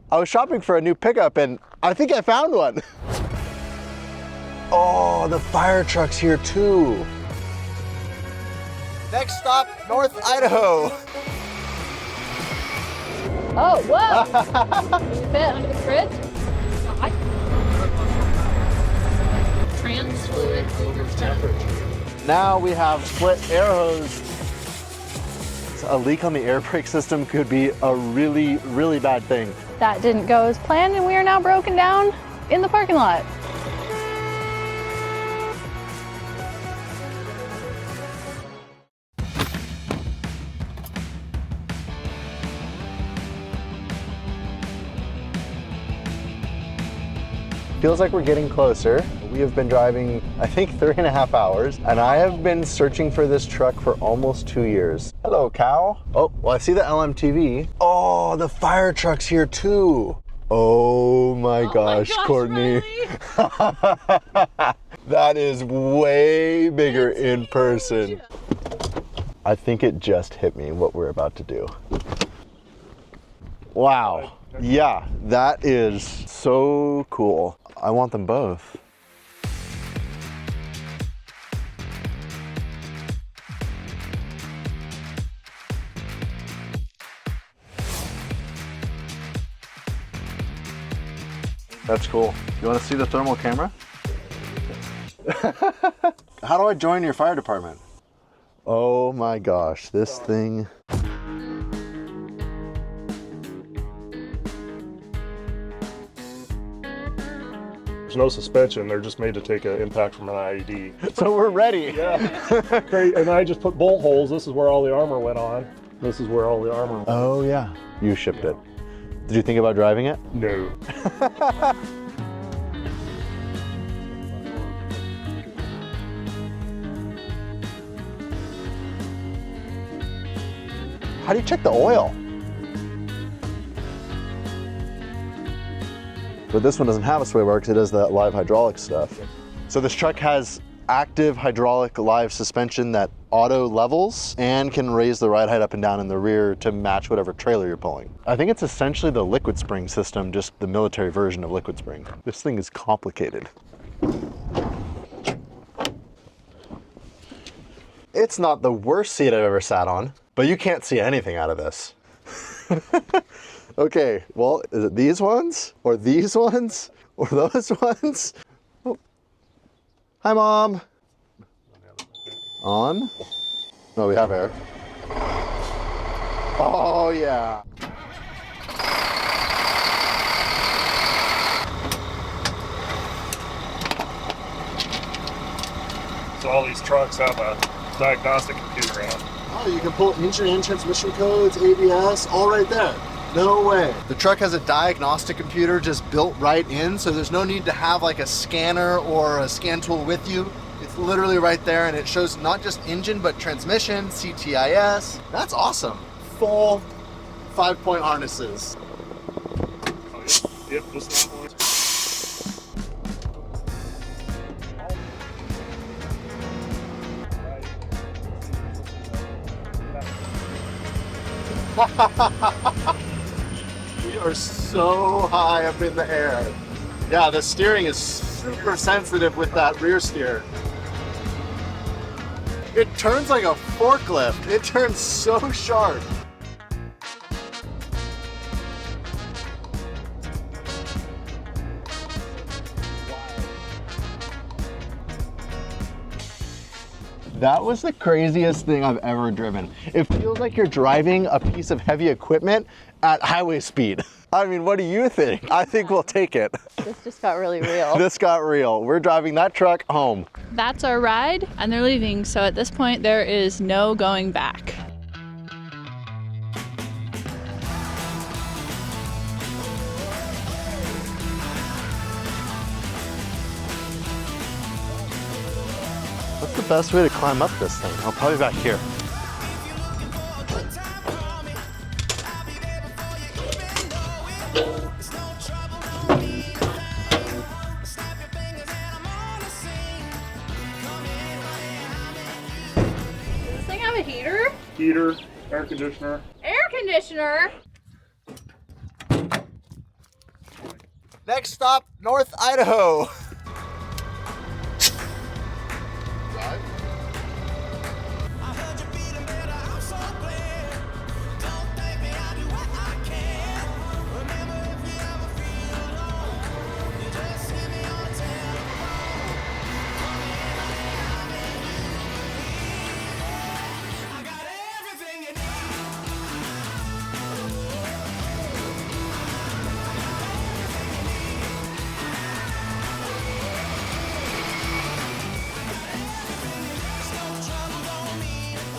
I was shopping for a new pickup and I think I found one. Oh, the fire truck's here too. Next stop, North Idaho. Oh, whoa! Can you fit under the fridge? Trans fluid over temperature. Now we have split air hose. A leak on the air brake system could be a really, really bad thing. That didn't go as planned and we are now broken down in the parking lot. Feels like we're getting closer. We have been driving, I think, 3.5 hours, and I have been searching for this truck for almost 2 years. Hello, cow. Oh, well, I see the LMTV. Oh, the fire truck's here too. Oh my gosh, Courtney. That is way bigger in person. I think it just hit me what we're about to do. Wow. Yeah, that is so cool. I want them both. That's cool. You want to see the thermal camera? How do I join your fire department? Oh my gosh, this thing. There's no suspension, they're just made to take an impact from an IED. So we're ready. Yeah. Great. And I just put bolt holes. This is where all the armor went on. This is where all the armor went. Oh yeah. You shipped it. Did you think about driving it? No. How do you check the oil? But this one doesn't have a sway bar because it does that live hydraulic stuff. So this truck has active hydraulic live suspension that auto levels and can raise the ride height up and down in the rear to match whatever trailer you're pulling. I think it's essentially the liquid spring system, just the military version of liquid spring. This thing is complicated. It's not the worst seat I've ever sat on, but you can't see anything out of this. Okay, well, is it these ones, or these ones, or those ones? Oh. Hi, Mom. On? No, we have air. Oh, yeah. So all these trucks have a diagnostic computer in them. Oh, you can pull engine and transmission codes, ABS, all right there. No way. The truck has a diagnostic computer just built right in, so there's no need to have like a scanner or a scan tool with you. It's literally right there, and it shows not just engine, but transmission, CTIS. That's awesome. Full 5-point harnesses. Oh, yeah. Yep, just that one. We are so high up in the air. Yeah, the steering is super sensitive with that rear steer. It turns like a forklift. It turns so sharp. That was the craziest thing I've ever driven. It feels like you're driving a piece of heavy equipment at highway speed. I mean, what do you think? I think we'll take it. This just got really real. This got real. We're driving that truck home. That's our ride, and they're leaving, so at this point there is no going back. What's the best way to climb up this thing? Oh, probably back here. Does this thing have a heater? Heater, air conditioner. Air conditioner? Next stop, North Idaho.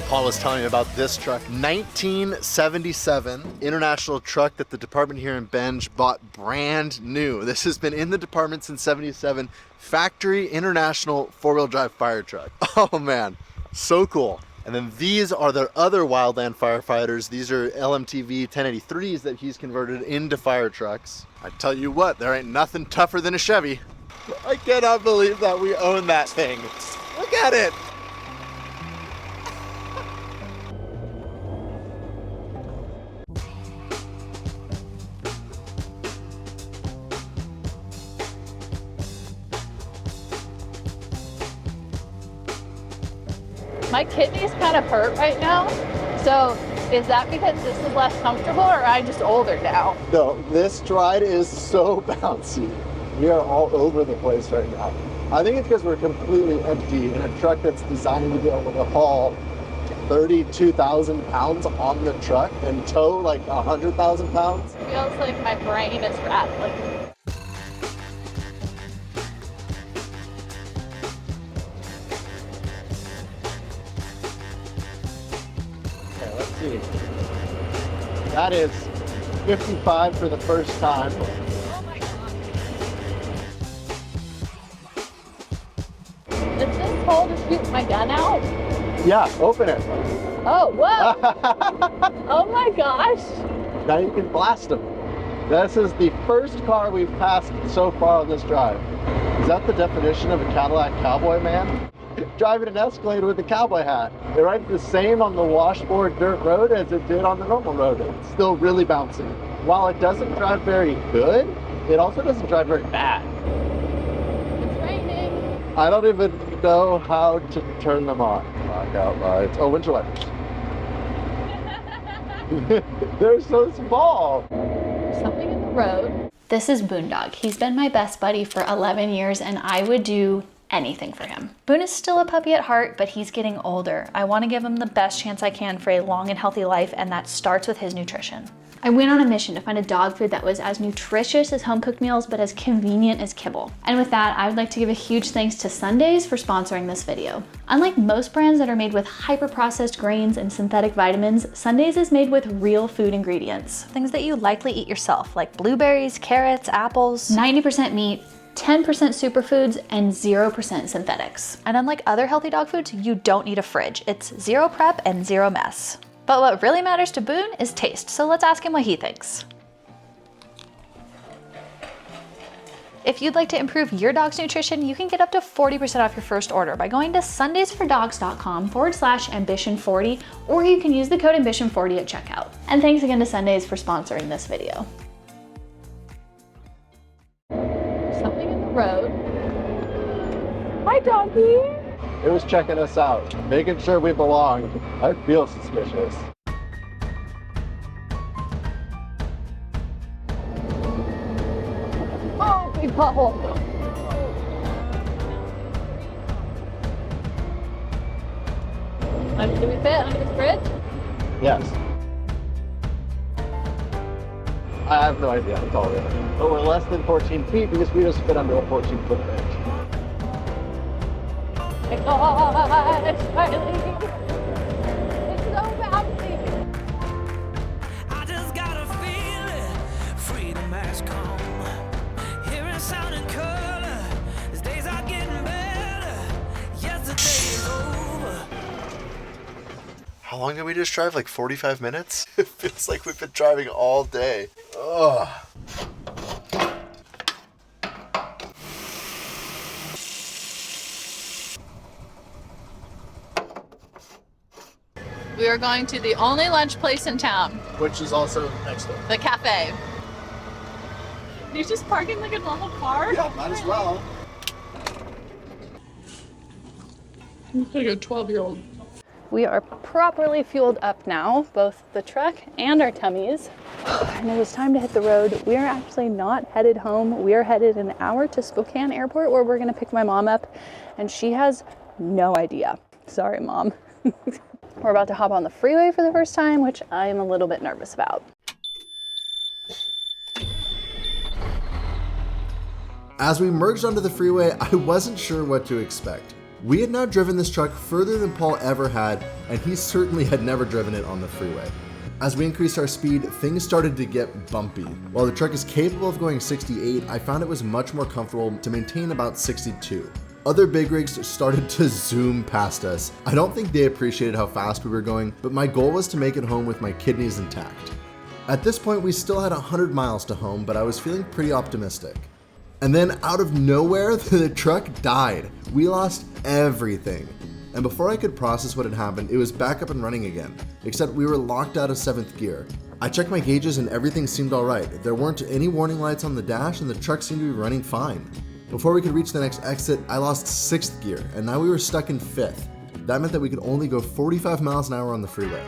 Paul was telling me about this truck, 1977 International truck that the department here in Benge bought brand new. This has been in the department since 77, factory International four-wheel drive fire truck. Oh man, so cool. And then these are the other wildland firefighters. These are LMTV 1083s that he's converted into fire trucks. I tell you what, there ain't nothing tougher than a Chevy. I cannot believe that we own that thing. Look at it. My kidneys kind of hurt right now. So is that because this is less comfortable or am I just older now? No, this ride is so bouncy. We are all over the place right now. I think it's because we're completely empty in a truck that's designed to be able to haul 32,000 pounds on the truck and tow like 100,000 pounds. It feels like my brain is rattling. Okay, let's see. That is 55 for the first time. Oh my god. Is this hole to shoot my gun out? Yeah, open it. Oh, whoa. Oh my gosh. Now you can blast them. This is the first car we've passed so far on this drive. Is that the definition of a Cadillac cowboy, man? Driving an Escalade with a cowboy hat. It rides the same on the washboard dirt road as it did on the normal road. It's still really bouncy. While it doesn't drive very good, it also doesn't drive very bad. It's raining. I don't even know how to turn them on. Blackout lights. Oh, windshield wipers. They're so small. Something in the road. This is Boondog. He's been my best buddy for 11 years and I would do anything for him. Boone is still a puppy at heart, but he's getting older. I want to give him the best chance I can for a long and healthy life, and that starts with his nutrition. I went on a mission to find a dog food that was as nutritious as home-cooked meals, but as convenient as kibble. And with that, I would like to give a huge thanks to Sundays for sponsoring this video. Unlike most brands that are made with hyper-processed grains and synthetic vitamins, Sundays is made with real food ingredients. Things that you likely eat yourself, like blueberries, carrots, apples, 90% meat, 10% superfoods, and 0% synthetics. And unlike other healthy dog foods, you don't need a fridge. It's zero prep and zero mess. But what really matters to Boone is taste, so let's ask him what he thinks. If you'd like to improve your dog's nutrition, you can get up to 40% off your first order by going to sundaysfordogs.com/ambition40, or you can use the code ambition40 at checkout. And thanks again to Sundays for sponsoring this video. Something in the road. Hi, doggy. It was checking us out, making sure we belonged. I feel suspicious. Oh, big pothole. Do we fit under this bridge? Yes. I have no idea how tall we are. But we're less than 14 feet because we just fit under a 14-foot bridge. My gosh, Riley. It's so bouncy. I just got a feeling freedom has come. Hearing sound and color, these days are getting better. Yesterday is over. How long did we just drive? Like 45 minutes? It feels like we've been driving all day. Ugh. We are going to the only lunch place in town, Which is also next door. the cafe. He's just parking like a normal car? Yeah, might as well. He's like a 12-year-old. We are properly fueled up now, both the truck and our tummies. And it is time to hit the road. We are actually not headed home. We are headed an hour to Spokane Airport where we're gonna pick my mom up, and she has no idea. Sorry, Mom. We're about to hop on the freeway for the first time, which I am a little bit nervous about. As we merged onto the freeway, I wasn't sure what to expect. We had now driven this truck further than Paul ever had, and he certainly had never driven it on the freeway. As we increased our speed, things started to get bumpy. While the truck is capable of going 68, I found it was much more comfortable to maintain about 62. Other big rigs started to zoom past us. I don't think they appreciated how fast we were going, but my goal was to make it home with my kidneys intact. At this point, we still had 100 miles to home, but I was feeling pretty optimistic. And then out of nowhere, the truck died. We lost everything. And before I could process what had happened, it was back up and running again, except we were locked out of 7th gear. I checked my gauges and everything seemed alright. There weren't any warning lights on the dash and the truck seemed to be running fine. Before we could reach the next exit, I lost 6th gear, and now we were stuck in 5th. That meant that we could only go 45 miles an hour on the freeway.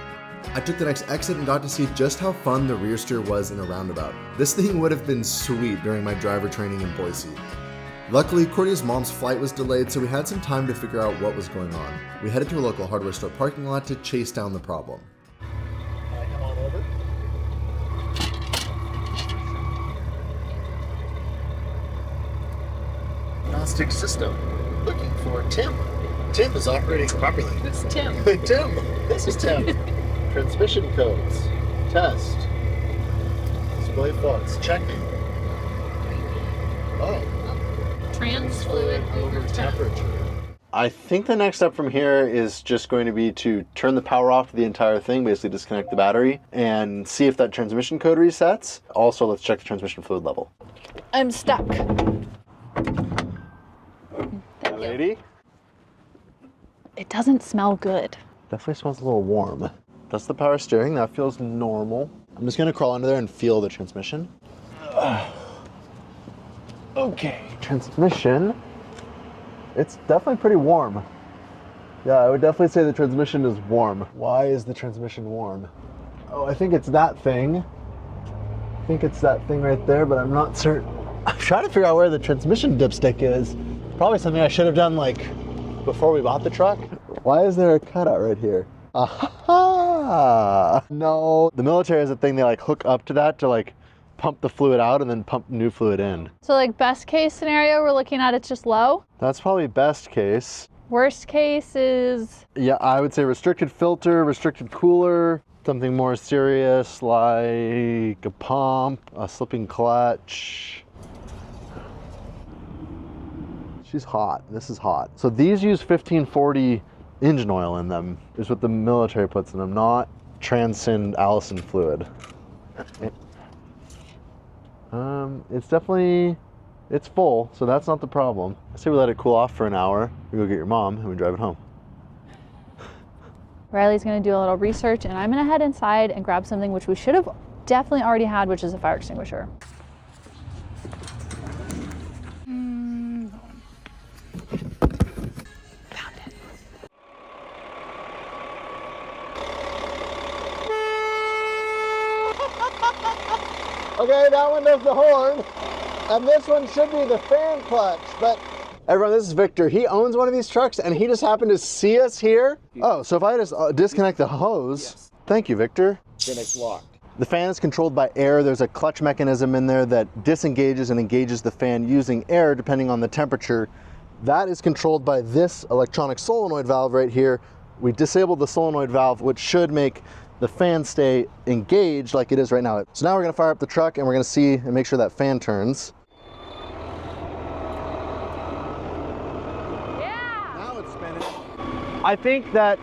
I took the next exit and got to see just how fun the rear steer was in a roundabout. This thing would have been sweet during my driver training in Boise. Luckily, Courtney's mom's flight was delayed, so we had some time to figure out what was going on. We headed to a local hardware store parking lot to chase down the problem. Come on over. Diagnostic system. Looking for Tim. Tim is operating properly. It's Tim. Tim, this is Tim. Transmission codes. Test. Display faults. Checking. Oh. Trans fluid over temperature. I think the next step from here is just going to be to turn the power off to the entire thing, basically disconnect the battery, and see if that transmission code resets. Also, let's check the transmission fluid level. I'm stuck. That lady? It doesn't smell good. Definitely smells a little warm. That's the power steering. That feels normal. I'm just gonna crawl under there and feel the transmission. Okay, transmission. It's definitely pretty warm. Yeah, I would definitely say the transmission is warm. Why is the transmission warm? Oh, I think it's that thing. I think it's that thing right there, but I'm not certain. I'm trying to figure out where the transmission dipstick is. Probably something I should have done like before we bought the truck. Why is there a cutout right here? Aha! No, the military has a thing they like hook up to that to like pump the fluid out and then pump new fluid in. So like best case scenario, we're looking at it's just low. That's probably best case. Worst case is... Yeah, I would say restricted filter, restricted cooler, something more serious like a pump, a slipping clutch. She's hot. This is hot. So these use 1540 engine oil in them, is what the military puts in them, not Transcend Allison fluid. It's definitely, it's full, so that's not the problem. I say we let it cool off for an hour, we go get your mom, and we drive it home. Riley's gonna do a little research, and I'm gonna head inside and grab something which we should have definitely already had, which is a fire extinguisher. Found it. Okay, that one does the horn, and this one should be the fan clutch, but... Everyone, this is Victor. He owns one of these trucks, and he just happened to see us here. Oh, so if I just disconnect the hose... Yes. Thank you, Victor. Then it's locked. The fan is controlled by air. There's a clutch mechanism in there that disengages and engages the fan using air depending on the temperature. That is controlled by this electronic solenoid valve right here. We disabled the solenoid valve, which should make the fan stay engaged like it is right now. So now we're gonna fire up the truck and we're gonna see and make sure that fan turns. Yeah! Now it's spinning. I think that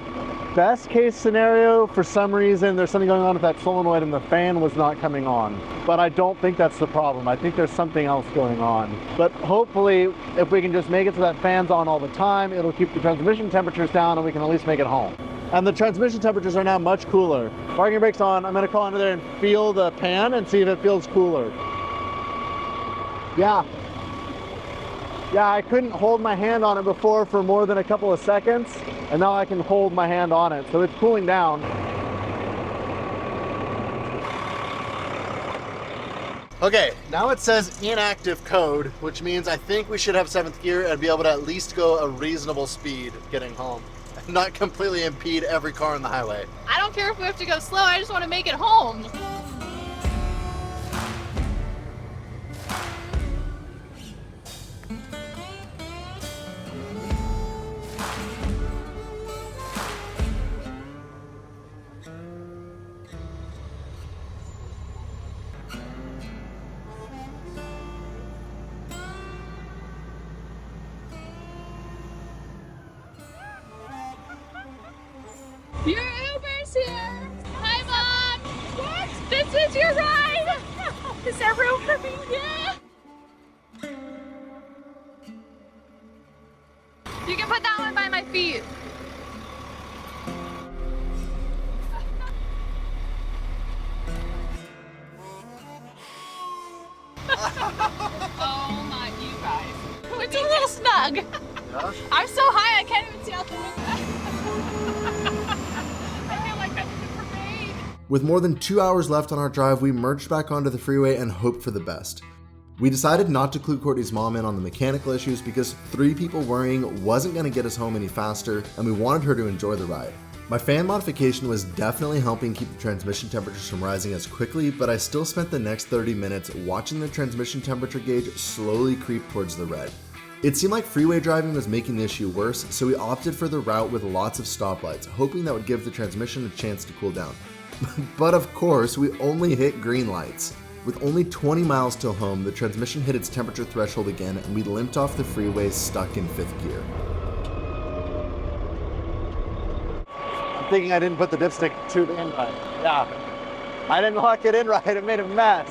best case scenario, for some reason, there's something going on with that solenoid and the fan was not coming on. But I don't think that's the problem. I think there's something else going on. But hopefully, if we can just make it so that fan's on all the time, it'll keep the transmission temperatures down and we can at least make it home. And the transmission temperatures are now much cooler. Parking brake's on. I'm gonna crawl under there and feel the pan and see if it feels cooler. Yeah. Yeah, I couldn't hold my hand on it before for more than a couple of seconds, and now I can hold my hand on it, so it's cooling down. Okay, now it says inactive code, which means I think we should have 7th gear and be able to at least go a reasonable speed getting home. Not completely impede every car on the highway. I don't care if we have to go slow, I just want to make it home. Your Uber's here! Hi, Mom! What? This is your ride! Is there room for me? Yeah! You can put that one by my feet. Oh my, you guys. It's a little snug. Yeah? I'm so high I can't even see out the window. With more than 2 hours left on our drive, we merged back onto the freeway and hoped for the best. We decided not to clue Courtney's mom in on the mechanical issues because 3 people worrying wasn't going to get us home any faster, and we wanted her to enjoy the ride. My fan modification was definitely helping keep the transmission temperatures from rising as quickly, but I still spent the next 30 minutes watching the transmission temperature gauge slowly creep towards the red. It seemed like freeway driving was making the issue worse, so we opted for the route with lots of stoplights, hoping that would give the transmission a chance to cool down. But of course, we only hit green lights. With only 20 miles till home, the transmission hit its temperature threshold again and we limped off the freeway stuck in 5th gear. I'm thinking I didn't put the dipstick tube in right. Yeah, I didn't lock it in right, it made a mess.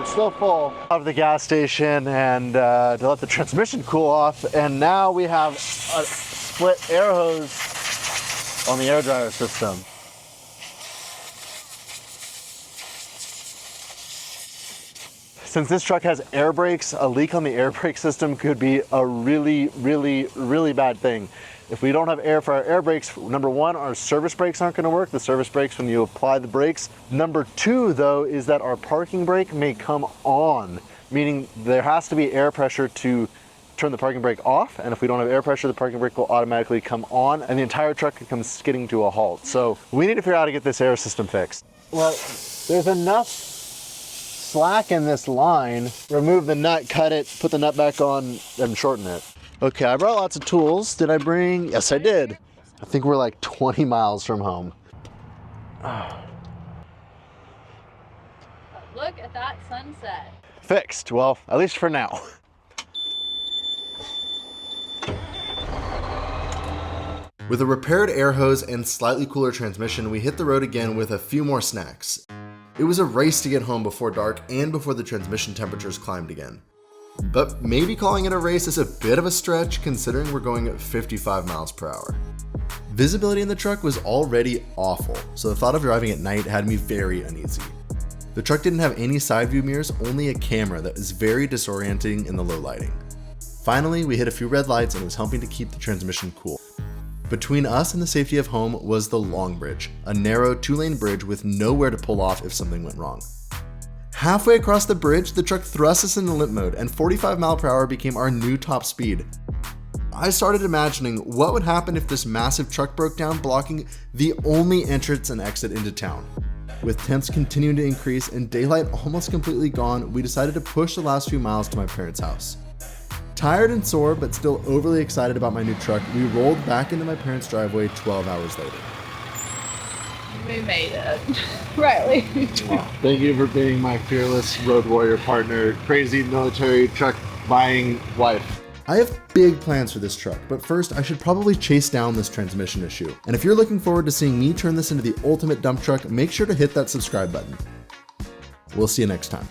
It's still full. Of the gas station and to let the transmission cool off, and now we have a split air hose on the air dryer system. Since this truck has air brakes, a leak on the air brake system could be a really, really, really bad thing. If we don't have air for our air brakes, number 1, our service brakes aren't gonna work. The service brakes when you apply the brakes. Number 2, though, is that our parking brake may come on, meaning there has to be air pressure to turn the parking brake off, and if we don't have air pressure, the parking brake will automatically come on and the entire truck could come skidding to a halt. So we need to figure out how to get this air system fixed. Well, there's enough slack in this line. Remove the nut, cut it, put the nut back on, and shorten it. Okay, I brought lots of tools. Did I bring? Yes, I did. I think we're like 20 miles from home. Look at that sunset. Fixed, well, at least for now. With a repaired air hose and slightly cooler transmission, we hit the road again with a few more snacks. It was a race to get home before dark and before the transmission temperatures climbed again. But maybe calling it a race is a bit of a stretch considering we're going at 55 miles per hour. Visibility in the truck was already awful, so the thought of driving at night had me very uneasy. The truck didn't have any side view mirrors, only a camera that is very disorienting in the low lighting. Finally, we hit a few red lights and it was helping to keep the transmission cool. Between us and the safety of home was the Long Bridge, a narrow 2-lane bridge with nowhere to pull off if something went wrong. Halfway across the bridge, the truck thrust us into limp mode and 45 miles per hour became our new top speed. I started imagining what would happen if this massive truck broke down, blocking the only entrance and exit into town. With temps continuing to increase and daylight almost completely gone, we decided to push the last few miles to my parents' house. Tired and sore, but still overly excited about my new truck, we rolled back into my parents' driveway 12 hours later. We made it. Riley. Thank you for being my fearless road warrior partner, crazy military truck buying wife. I have big plans for this truck, but first I should probably chase down this transmission issue. And if you're looking forward to seeing me turn this into the ultimate dump truck, make sure to hit that subscribe button. We'll see you next time.